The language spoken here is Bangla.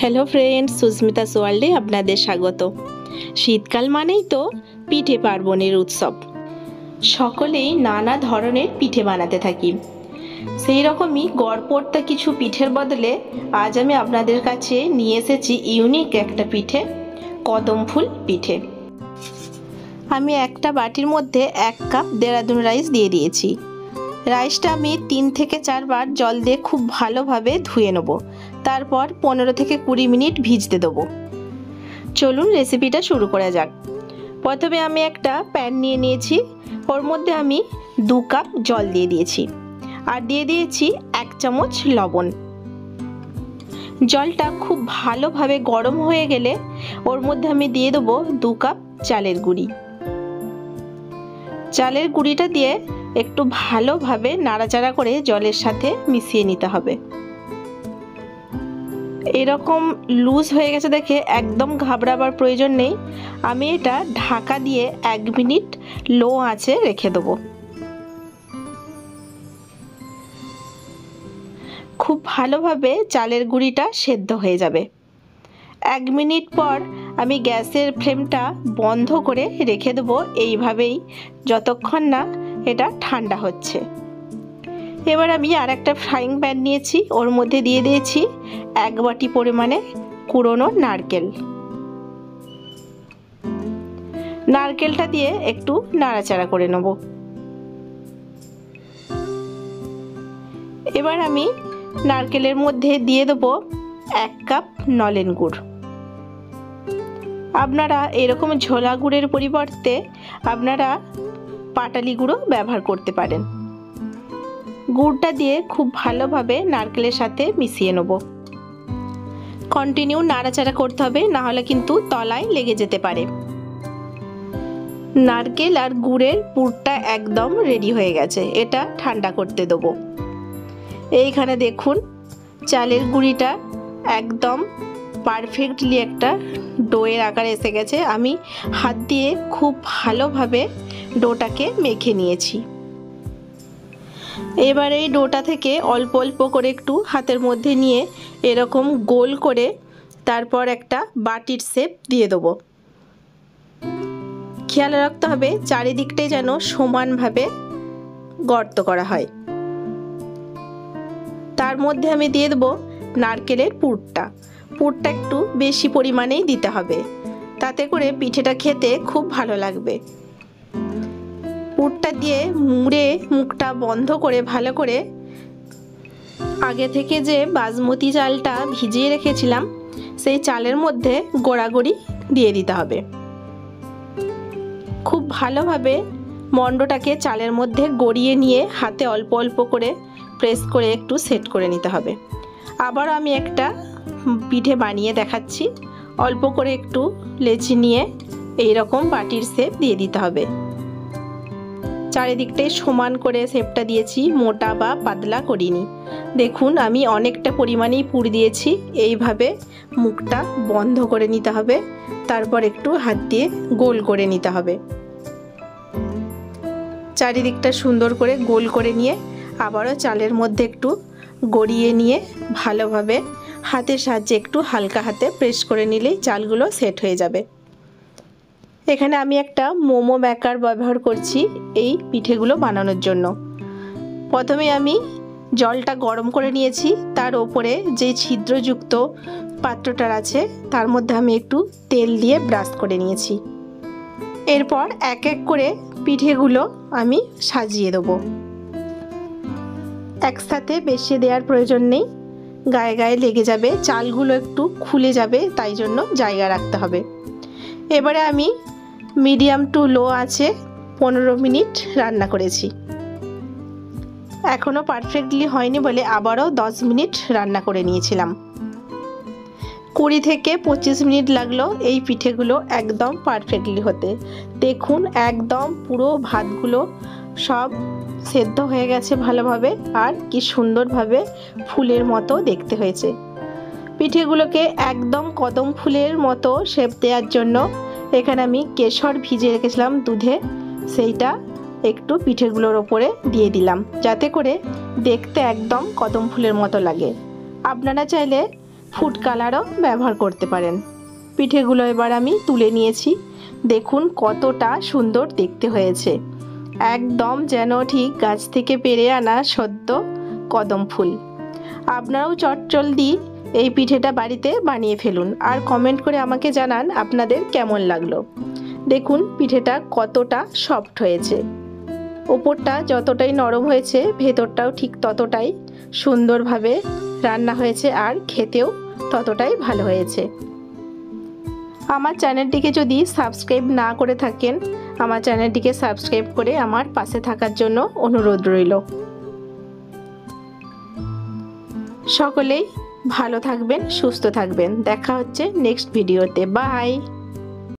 হ্যালো ফ্রেন্ডস, সুস্মিতা ওয়ার্ল্ডে আপনাদের স্বাগত। শীতকাল মানেই তো পিঠে পার্বণের উৎসব। সকলেই নানা ধরনের পিঠে বানাতে থাকি। সেই রকমই গড়পড়তা কিছু পিঠের বদলে আজ আমি আপনাদের কাছে নিয়ে এসেছি ইউনিক একটা পিঠে, কদম ফুল পিঠে। আমি একটা বাটির মধ্যে 1 কাপ দেরাদুন রাইস দিয়ে দিয়েছি। রাইসটা আমি 3 থেকে 4 বার জল দিয়ে খুব ভালোভাবে ধুয়ে নেব। তারপর 15 থেকে 20 মিনিট ভিজতে দেবো। চলুন রেসিপিটা শুরু করা যাক। প্রথমে আমি একটা প্যান নিয়ে নিয়েছি, ওর মধ্যে আমি 2 কাপ জল দিয়ে দিয়েছি আর দিয়ে দিয়েছি 1 চামচ লবণ। জলটা খুব ভালোভাবে গরম হয়ে গেলে ওর মধ্যে আমি দিয়ে দেবো 2 কাপ চালের গুঁড়ি। চালের গুঁড়িটা দিয়ে একটু ভালোভাবে নাড়াচাড়া করে জলের সাথে মিশিয়ে নিতে হবে। এরকম লুজ হয়ে গেছে দেখে একদম ঘাবড়াবার প্রয়োজন নেই। আমি এটা ঢাকা দিয়ে 1 মিনিট লো আঁচে রেখে দেবো। খুব ভালোভাবে চালের গুঁড়িটা সেদ্ধ হয়ে যাবে। 1 মিনিট পর আমি গ্যাসের ফ্লেমটা বন্ধ করে রেখে দেবো এইভাবেই, যতক্ষণ না এটা ঠান্ডা হচ্ছে। এবার আমি আর একটা ফ্রাইং প্যান নিয়েছি, ওর মধ্যে দিয়ে দিয়েছি 1 বাটি পরিমাণে কুড়োনো নারকেল। নারকেলটা দিয়ে একটু নাড়াচাড়া করে নেব। এবার আমি নারকেলের মধ্যে দিয়ে দেবো 1 কাপ নলেন গুড়। আপনারা এরকম ঝোলা গুড়ের পরিবর্তে আপনারা পাটালি গুঁড়ো ব্যবহার করতে পারেন। গুড়টা দিয়ে খুব ভালোভাবে নারকেলের সাথে মিশিয়ে নেব। কন্টিনিউ নাড়াচাড়া করতে হবে, না হলে কিন্তু তলায় লেগে যেতে পারে। নারকেল আর গুড়ের পুরটা একদম রেডি হয়ে গেছে, এটা ঠান্ডা করতে দেবো। এইখানে দেখুন চালের গুঁড়িটা একদম পারফেক্টলি একটা ডোয়ের আকারে এসে গেছে। আমি হাত দিয়ে খুব ভালোভাবে ডোটাকে মেখে নিয়েছি। এবার এই ডোটা থেকে অল্প অল্প করে একটু হাতের মধ্যে নিয়ে এরকম গোল করে তারপর একটা বাটির শেপ দিয়ে দেবো। খেয়াল রাখতে হবে চারিদিকটাই যেন সমানভাবে গর্ত করা হয়। তার মধ্যে আমি দিয়ে দেবো নারকেলের পুরটা একটু বেশি পরিমাণেই দিতে হবে, তাতে করে পিঠেটা খেতে খুব ভালো লাগবে। পুরটা দিয়ে মুড়ে মুখটা বন্ধ করে ভালো করে আগে থেকে যে বাসমতি চালটা ভিজিয়ে রেখেছিলাম সেই চালের মধ্যে গোড়াগড়ি দিয়ে দিতে হবে। খুব ভালোভাবে মণ্ডটাকে চালের মধ্যে গড়িয়ে নিয়ে হাতে অল্প অল্প করে প্রেস করে একটু সেট করে নিতে হবে। আবার আমি একটা পিঠে বানিয়ে দেখাচ্ছি। অল্প করে একটু লেচি নিয়ে এই রকম বাটির শেপ দিয়ে দিতে হবে। চারিদিকটাই সমান করে শেপটা দিয়েছি, মোটা বা পাতলা করিনি। দেখুন আমি অনেকটা পরিমাণেই পুর দিয়েছি। এইভাবে মুখটা বন্ধ করে নিতে হবে, তারপর একটু হাত দিয়ে গোল করে নিতে হবে। চারিদিকটা সুন্দর করে গোল করে নিয়ে আবারও চালের মধ্যে একটু গড়িয়ে নিয়ে ভালোভাবে হাতের সাহায্যে একটু হালকা হাতে প্রেস করে নিলেই চালগুলো সেট হয়ে যাবে। এখানে আমি একটা মোমো মেকার ব্যবহার করছি এই পিঠেগুলো বানানোর জন্য। প্রথমে আমি জলটা গরম করে নিয়েছি, তার ওপরে যে ছিদ্রযুক্ত পাত্রটা আছে তার মধ্যে আমি একটু তেল দিয়ে ব্রাশ করে নিয়েছি। এরপর এক এক করে পিঠেগুলো আমি সাজিয়ে দেবো। একসাথে বেশি দেওয়ার প্রয়োজন নেই, গায়ে গায়ে লেগে যাবে, চালগুলো একটু খুলে যাবে, তাই জন্য জায়গা রাখতে হবে। এবারে আমি মিডিয়াম টু লো আছে 15 মিনিট রান্না করেছি। এখনও পারফেক্টলি হয়নি বলে আবারও 10 মিনিট রান্না করে নিয়েছিলাম। 20 থেকে 25 মিনিট লাগলো এই পিঠেগুলো একদম পারফেক্টলি হতে। দেখুন একদম পুরো ভাতগুলো সব সেদ্ধ হয়ে গেছে ভালোভাবে, আর কি সুন্দরভাবে ফুলের মতো দেখতে হয়েছে। পিঠেগুলোকে একদম কদম ফুলের মতো শেপ দেওয়ার জন্য এখানে আমি কেশর ভিজিয়ে রেখেছিলাম দুধে, সেইটা একটু পিঠেগুলোর ওপরে দিয়ে দিলাম, যাতে করে দেখতে একদম কদম ফুলের মতো লাগে। আপনারা চাইলে ফুড কালারও ব্যবহার করতে পারেন। পিঠেগুলো এবার আমি তুলে নিয়েছি। দেখুন কতটা সুন্দর দেখতে হয়েছে, একদম যেন ঠিক গাছ থেকে পেড়ে আনা সদ্য কদম ফুল। আপনারাও চটজলদি এই পিঠেটা বাড়িতে বানিয়ে ফেলুন আর কমেন্ট করে আমাকে জানান আপনাদের কেমন লাগলো। দেখুন পিঠেটা কতটা সফট হয়েছে, ওপরটা যতটাই নরম হয়েছে ভেতরটাও ঠিক ততটাই সুন্দরভাবে রান্না হয়েছে আর খেতেও ততটাই ভালো হয়েছে। আমার চ্যানেলটিকে যদি সাবস্ক্রাইব না করে থাকেন, আমার চ্যানেলটিকে সাবস্ক্রাইব করে আমার পাশে থাকার জন্য অনুরোধ রইল। সকলেই ভালো থাকবেন, সুস্থ থাকবেন। দেখা হচ্ছে নেক্সট ভিডিওতে। বাই।